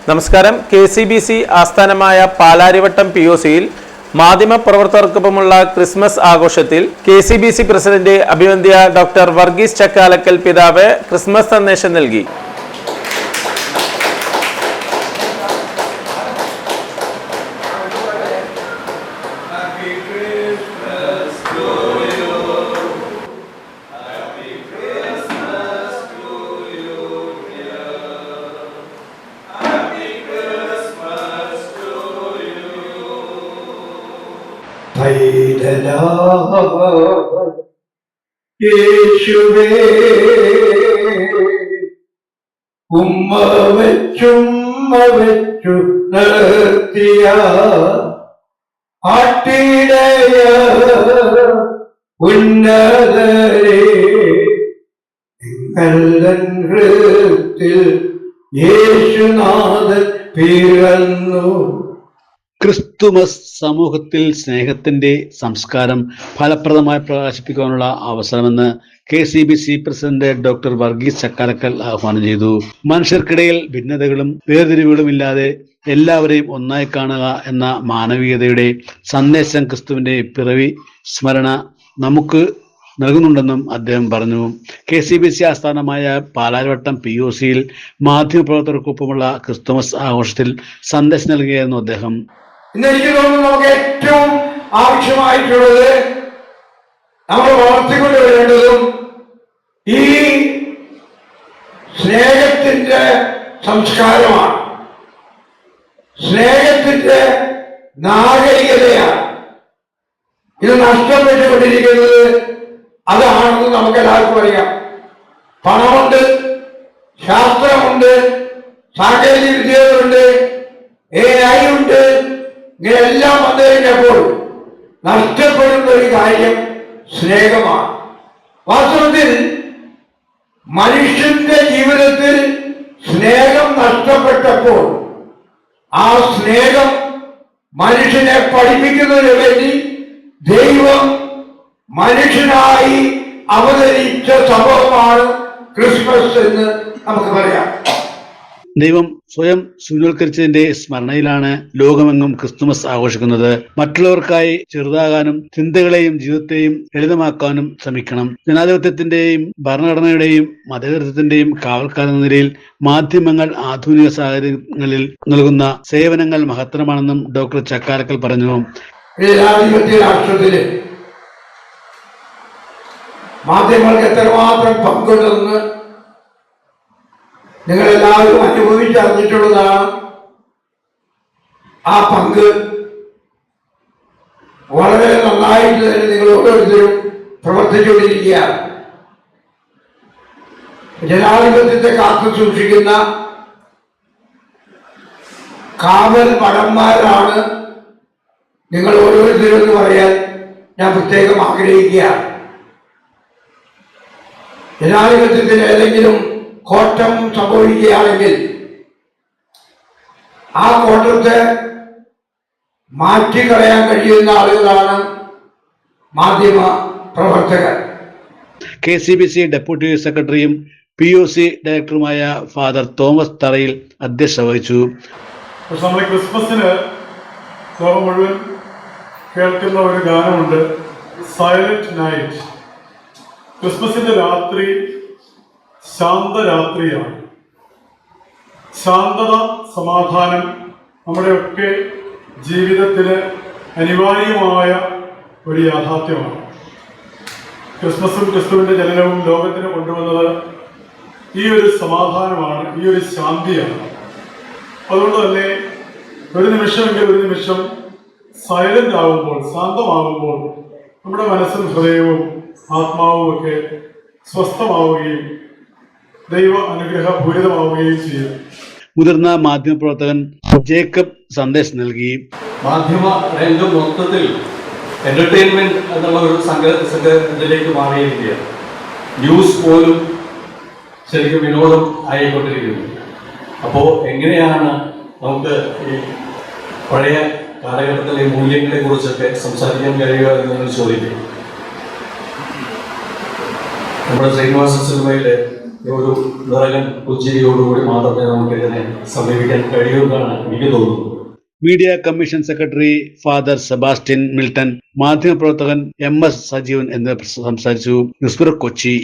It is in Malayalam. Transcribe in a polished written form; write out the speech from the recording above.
നമസ്കാരം. KCBC ആസ്ഥാനമായ പാലാരിവട്ടം POCയിൽ മാധ്യമപ്രവർത്തകർക്കൊപ്പമുള്ള ക്രിസ്മസ് ആഘോഷത്തിൽ KCBC പ്രസിഡന്റ് അഭിവന്ദ്യ ഡോക്ടർ വർഗീസ് ചക്കാലക്കൽ പിതാവ് ക്രിസ്മസ് സന്ദേശം നൽകി. യേശുവേ ഉമ്മ വെച്ചു നിർത്തിയ ആട്ടിടയ ഉന്നതരേ നിങ്ങളിൽ യേശുനാഥൻ പിറന്നു. ക്രിസ്തുമസ് സമൂഹത്തിൽ സ്നേഹത്തിന്റെ സംസ്കാരം ഫലപ്രദമായി പ്രകാശിപ്പിക്കാനുള്ള അവസരമെന്ന് KCBC president doctor Varghese Chakkalakkal ആഹ്വാനം ചെയ്തു. മനുഷ്യർക്കിടയിൽ ഭിന്നതകളും വേർതിരിവുകളും ഇല്ലാതെ എല്ലാവരെയും ഒന്നായി കാണുക എന്ന മാനവികതയുടെ സന്ദേശം ക്രിസ്തുവിന്റെ പിറവി സ്മരണ നമുക്ക് നൽകുന്നുണ്ടെന്നും അദ്ദേഹം പറഞ്ഞു. KCBC ആസ്ഥാനമായ പാലാരിവട്ടം POCയിൽ മാധ്യമപ്രവർത്തകർക്കൊപ്പമുള്ള ക്രിസ്തുമസ് ആഘോഷത്തിൽ സന്ദേശം നൽകുകയായിരുന്നു അദ്ദേഹം. ഇന്ന് എനിക്ക് തോന്നുന്നു നമുക്ക് ഏറ്റവും ആവശ്യമായിട്ടുള്ളത് നമ്മൾ വളർത്തിക്കൊണ്ട് വരേണ്ടതും ഈ സ്നേഹത്തിന്റെ സംസ്കാരമാണ്, സ്നേഹത്തിന്റെ നാഗരികതയാണ്. ഇത് നഷ്ടപ്പെട്ടുകൊണ്ടിരിക്കുന്നത് അതാണെന്ന് നമുക്ക് എല്ലാവർക്കും അറിയാം. പണമുണ്ട്, ശാസ്ത്രമുണ്ട്, സാങ്കേതിക വിദ്യകളുണ്ട്, AI ഉണ്ട്, ഇങ്ങനെല്ലാം വന്നു കഴിഞ്ഞപ്പോൾ നഷ്ടപ്പെടുന്ന ഒരു കാര്യം സ്നേഹമാണ്. വാസ്തവത്തിൽ മനുഷ്യന്റെ ജീവിതത്തിൽ സ്നേഹം നഷ്ടപ്പെട്ടപ്പോൾ ആ സ്നേഹം മനുഷ്യനെ പഠിപ്പിക്കുന്നതിന് വേണ്ടി ദൈവം മനുഷ്യനായി അവതരിച്ച സംഭവമാണ് ക്രിസ്മസ് എന്ന് നമുക്ക് പറയാം. ദൈവം സ്വയം ശൂന്യവൽക്കരിച്ചതിന്റെ സ്മരണയിലാണ് ലോകമെങ്ങും ക്രിസ്തുമസ് ആഘോഷിക്കുന്നത്. മറ്റുള്ളവർക്കായി ചെറുതാകാനും ചിന്തകളെയും ജീവിതത്തെയും ലളിതമാക്കാനും ശ്രമിക്കണം. ജനാധിപത്യത്തിന്റെയും ഭരണഘടനയുടെയും മതേതരത്വത്തിന്റെയും കാവൽക്കാരെന്ന നിലയിൽ മാധ്യമങ്ങൾ ആധുനിക സാഹചര്യങ്ങളിൽ നൽകുന്ന സേവനങ്ങൾ മഹത്തരമാണെന്നും ഡോക്ടർ ചക്കാലക്കൽ പറഞ്ഞു. ജനാധിപത്യ രാഷ്ട്രത്തില് മാധ്യമങ്ങൾക്ക് എത്രമാത്രം പങ്കുണ്ടെന്ന് നിങ്ങളെല്ലാവരും അനുഭവിച്ചറിഞ്ഞിട്ടുള്ളതാണ്. ആ പങ്ക് വളരെ നന്നായിട്ട് തന്നെ നിങ്ങൾ ഓരോരുത്തരും പ്രവർത്തിച്ചുകൊണ്ടിരിക്കുകയാണ്. ജനാധിപത്യത്തെ കാത്തു സൂക്ഷിക്കുന്ന കാവൽ ഭടന്മാരാണ് നിങ്ങൾ ഓരോരുത്തരും എന്ന് പറയാൻ ഞാൻ പ്രത്യേകം ആഗ്രഹിക്കുകയാണ്. ജനാധിപത്യത്തിന് ഏതെങ്കിലും കോട്ടം സംഭവിക്കുകയാണെങ്കിൽ ആ കോട്ടത്തെ മാറ്റിക്കളയാൻ കഴിയുന്ന ആളുകളാണ് മാധ്യമ പ്രവർത്തകർ. KCBC ഡെപ്യൂട്ടി സെക്രട്ടറിയും POC ഡയറക്ടറുമായ ഫാദർ തോമസ് തറയിൽ അധ്യക്ഷത വഹിച്ചു. നമ്മുടെ ക്രിസ്മസിന് ലോകം മുഴുവൻ കേൾക്കുന്ന ഒരു ഗാനമുണ്ട്, സൈലന്റ് നൈറ്റ്. ക്രിസ്മസിന്റെ രാത്രി ശാന്തരാത്രിയാണ്. ശാന്തത, സമാധാനം നമ്മുടെയൊക്കെ ജീവിതത്തിന് അനിവാര്യമായ ഒരു യാഥാർത്ഥ്യമാണ്. ക്രിസ്മസും ക്രിസ്തുവിന്റെ ജനനവും ലോകത്തിന് കൊണ്ടുവന്നത് ഈ ഒരു സമാധാനമാണ്, ഈ ഒരു ശാന്തിയാണ്. അതുകൊണ്ട് തന്നെ ഒരു നിമിഷം സൈലന്റ് ആവുമ്പോൾ, ശാന്തമാവുമ്പോൾ നമ്മുടെ മനസ്സും ഹൃദയവും ആത്മാവും ഒക്കെ സ്വസ്ഥമാവുകയും ദൈവ അനുഗ്രഹപൂരിതമാവുകയും ചെയ്യും. മുതിർന്ന മാധ്യമപ്രവർത്തകൻ ജേക്കബ് സന്ദേശം നൽകി. മാധ്യമ രംഗം മൊത്തത്തിൽ എന്റർടൈൻമെന്റ് എന്നുള്ള ഒരു സംഘത്തിലേക്ക് മാറിയിരിക്കുകയാണ്. ന്യൂസ് പോലും ശരിക്കും വിനോദം ആയിക്കൊണ്ടിരിക്കുന്നു. അപ്പോൾ എങ്ങനെയാണ് നമുക്ക് ഈ പഴയ കാലഘട്ടത്തിലെ മൂല്യങ്ങളെ കുറിച്ചൊക്കെ സംസാരിക്കാൻ കഴിയുക എന്നൊരു ചോദ്യം. നമ്മുടെ ശ്രീനിവാസ സിനിമയിലെ ഒരു നിറകൻ പുഞ്ചിരിയോടുകൂടി മാത്രമേ നമുക്ക് ഇതിനെ സമീപിക്കാൻ കഴിയുമെന്നാണ് എനിക്ക് തോന്നുന്നത്. Media commission secretary father Sebastian Milton, മാധ്യമപ്രവർത്തകൻ MS സജീവൻ എന്നിവർ സംസാരിച്ചു. News bureau, Kochi.